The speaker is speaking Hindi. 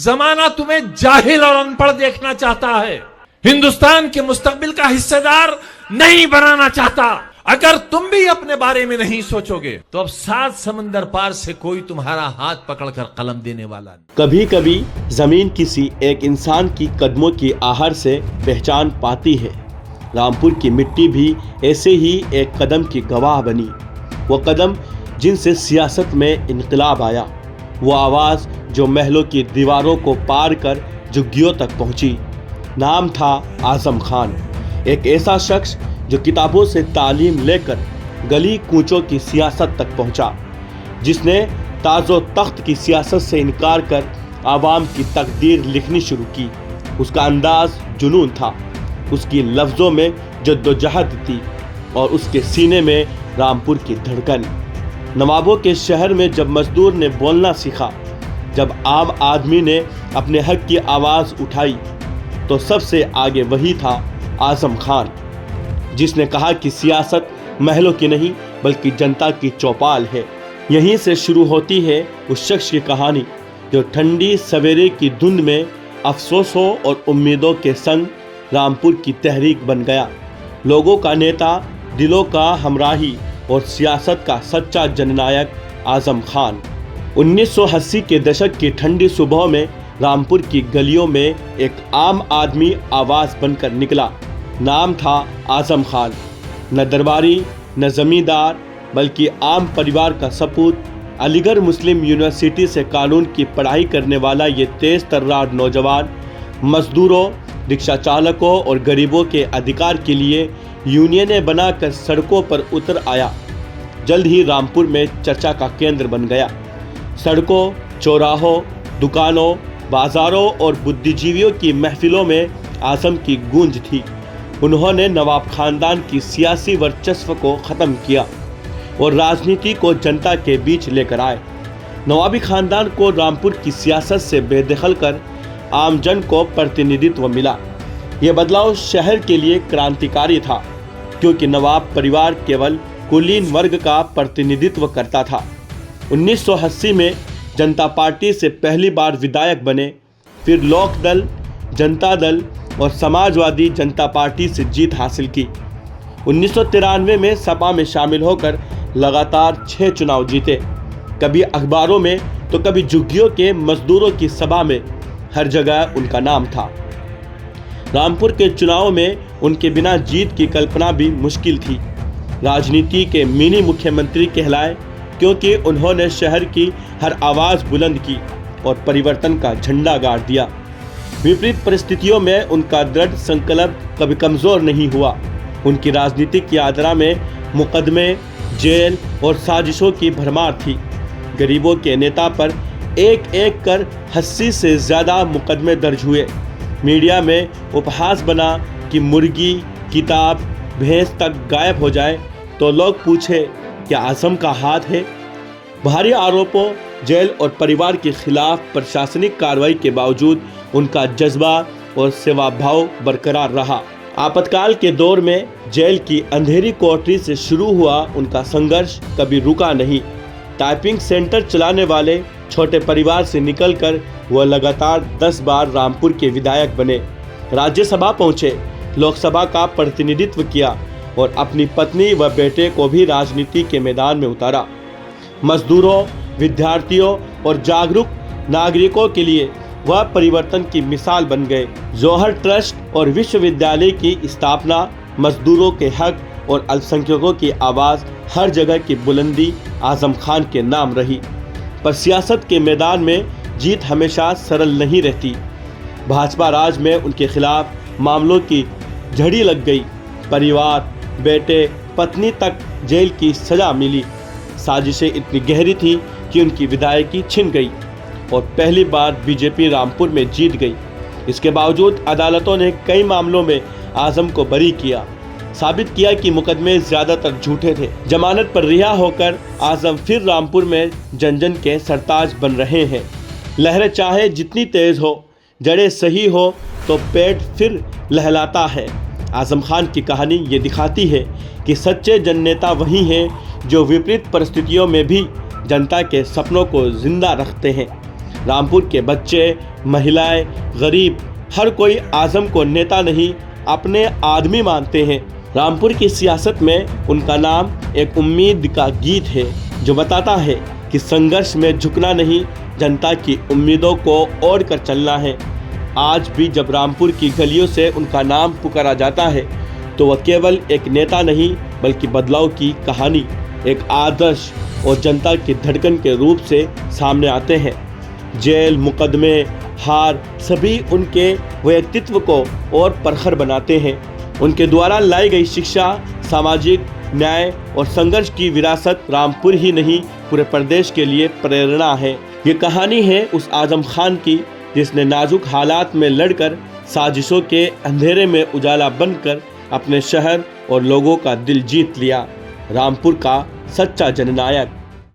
जमाना तुम्हें जाहिल और अनपढ़ देखना चाहता है, हिंदुस्तान के मुस्तकबिल का हिस्सेदार नहीं बनाना चाहता। अगर तुम भी अपने बारे में नहीं सोचोगे तो अब 7 समंदर पार से कोई तुम्हारा हाथ पकड़कर कलम देने वाला नहीं। कभी कभी जमीन किसी एक इंसान की कदमों की आहट से पहचान पाती है। रामपुर की मिट्टी भी ऐसे ही एक कदम की गवाह बनी। वो कदम जिनसे सियासत में इनकलाब आया, वो आवाज़ जो महलों की दीवारों को पार कर झुग्गियों तक पहुंची। नाम था आजम खान, एक ऐसा शख्स जो किताबों से तालीम लेकर गली कूचों की सियासत तक पहुंचा, जिसने ताज़ो तख्त की सियासत से इनकार कर आवाम की तकदीर लिखनी शुरू की। उसका अंदाज जुनून था, उसकी लफ्ज़ों में जद्दोजहद थी और उसके सीने में रामपुर की धड़कन। नवाबों के शहर में जब मजदूर ने बोलना सीखा, जब आम आदमी ने अपने हक की आवाज़ उठाई, तो सबसे आगे वही था आजम खान, जिसने कहा कि सियासत महलों की नहीं बल्कि जनता की चौपाल है। यहीं से शुरू होती है उस शख्स की कहानी जो ठंडी सवेरे की धुंध में अफसोसों और उम्मीदों के संग रामपुर की तहरीक बन गया। लोगों का नेता, दिलों का हमराही और सियासत का सच्चा जननायक आजम खान। 1980 के दशक की ठंडी सुबह में रामपुर की गलियों में एक आम आदमी आवाज़ बनकर निकला। नाम था आजम खान। न दरबारी न जमींदार बल्कि आम परिवार का सपूत, अलीगढ़ मुस्लिम यूनिवर्सिटी से कानून की पढ़ाई करने वाला ये तेज तर्रार नौजवान मजदूरों, रिक्शा चालकों और गरीबों के अधिकार के लिए यूनियनें बनाकर सड़कों पर उतर आया। जल्द ही रामपुर में चर्चा का केंद्र बन गया। सड़कों, चौराहों, दुकानों, बाजारों और बुद्धिजीवियों की महफिलों में आजम की गूंज थी। उन्होंने नवाब खानदान की सियासी वर्चस्व को ख़त्म किया और राजनीति को जनता के बीच लेकर आए। नवाबी खानदान को रामपुर की सियासत से बेदखल कर आमजन को प्रतिनिधित्व मिला। यह बदलाव शहर के लिए क्रांतिकारी था, क्योंकि नवाब परिवार केवल कुलीन वर्ग का प्रतिनिधित्व करता था। 1980 में जनता पार्टी से पहली बार विधायक बने, फिर लोकदल, जनता दल और समाजवादी जनता पार्टी से जीत हासिल की। 1993 में सपा में शामिल होकर लगातार 6 चुनाव जीते, कभी अखबारों में तो कभी झुग्गियों के मजदूरों की सभा में। हर जगह उनका नाम था। रामपुर के चुनाव में उनके बिना जीत की कल्पना भी मुश्किल थी। राजनीति के मिनी मुख्यमंत्री कहलाए, क्योंकि उन्होंने शहर की हर आवाज़ बुलंद की और परिवर्तन का झंडा गाड़ दिया। विपरीत परिस्थितियों में उनका दृढ़ संकल्प कभी कमज़ोर नहीं हुआ। उनकी राजनीतिक यात्रा में मुकदमे, जेल और साजिशों की भरमार थी। गरीबों के नेता पर एक एक कर 80 से ज़्यादा मुकदमे दर्ज हुए। मीडिया में उपहास बना कि मुर्गी, किताब, भैंस तक गायब हो जाए तो लोग पूछे क्या आजम का हाथ है। भारी आरोपों, जेल और परिवार के खिलाफ प्रशासनिक कार्रवाई के बावजूद उनका जज्बा और सेवा भाव बरकरार रहा। आपातकाल के दौर में जेल की अंधेरी कोठरी से शुरू हुआ उनका संघर्ष कभी रुका नहीं। टाइपिंग सेंटर चलाने वाले छोटे परिवार से निकलकर वह लगातार 10 बार रामपुर के विधायक बने, राज्यसभा पहुंचे, लोकसभा का प्रतिनिधित्व किया और अपनी पत्नी व बेटे को भी राजनीति के मैदान में उतारा। मजदूरों, विद्यार्थियों और जागरूक नागरिकों के लिए वह परिवर्तन की मिसाल बन गए। जौहर ट्रस्ट और विश्वविद्यालय की स्थापना, मजदूरों के हक और अल्पसंख्यकों की आवाज़, हर जगह की बुलंदी आजम खान के नाम रही। पर सियासत के मैदान में जीत हमेशा सरल नहीं रहती। भाजपा राज में उनके खिलाफ मामलों की झड़ी लग गई। परिवार, बेटे, पत्नी तक जेल की सज़ा मिली। साजिशें इतनी गहरी थी कि उनकी विधायकी छिन गई और पहली बार बीजेपी रामपुर में जीत गई। इसके बावजूद अदालतों ने कई मामलों में आजम को बरी किया, साबित किया कि मुकदमे ज़्यादातर झूठे थे। जमानत पर रिहा होकर आजम फिर रामपुर में जन जन के सरताज बन रहे हैं। लहरें चाहे जितनी तेज़ हो, जड़ें सही हो तो पेट फिर लहलाता है। आजम खान की कहानी ये दिखाती है कि सच्चे जननेता वही हैं जो विपरीत परिस्थितियों में भी जनता के सपनों को जिंदा रखते हैं। रामपुर के बच्चे, महिलाएं, गरीब, हर कोई आजम को नेता नहीं अपने आदमी मानते हैं। रामपुर की सियासत में उनका नाम एक उम्मीद का गीत है जो बताता है कि संघर्ष में झुकना नहीं, जनता की उम्मीदों को ओढ़ कर चलना है। आज भी जब रामपुर की गलियों से उनका नाम पुकारा जाता है तो वह केवल एक नेता नहीं बल्कि बदलाव की कहानी, एक आदर्श और जनता की धड़कन के रूप से सामने आते हैं। जेल, मुकदमे, हार सभी उनके व्यक्तित्व को और प्रखर बनाते हैं। उनके द्वारा लाई गई शिक्षा, सामाजिक न्याय और संघर्ष की विरासत रामपुर ही नहीं पूरे प्रदेश के लिए प्रेरणा है। ये कहानी है उस आजम खान की जिसने नाजुक हालात में लड़कर साजिशों के अंधेरे में उजाला बनकर अपने शहर और लोगों का दिल जीत लिया। रामपुर का सच्चा जननायक।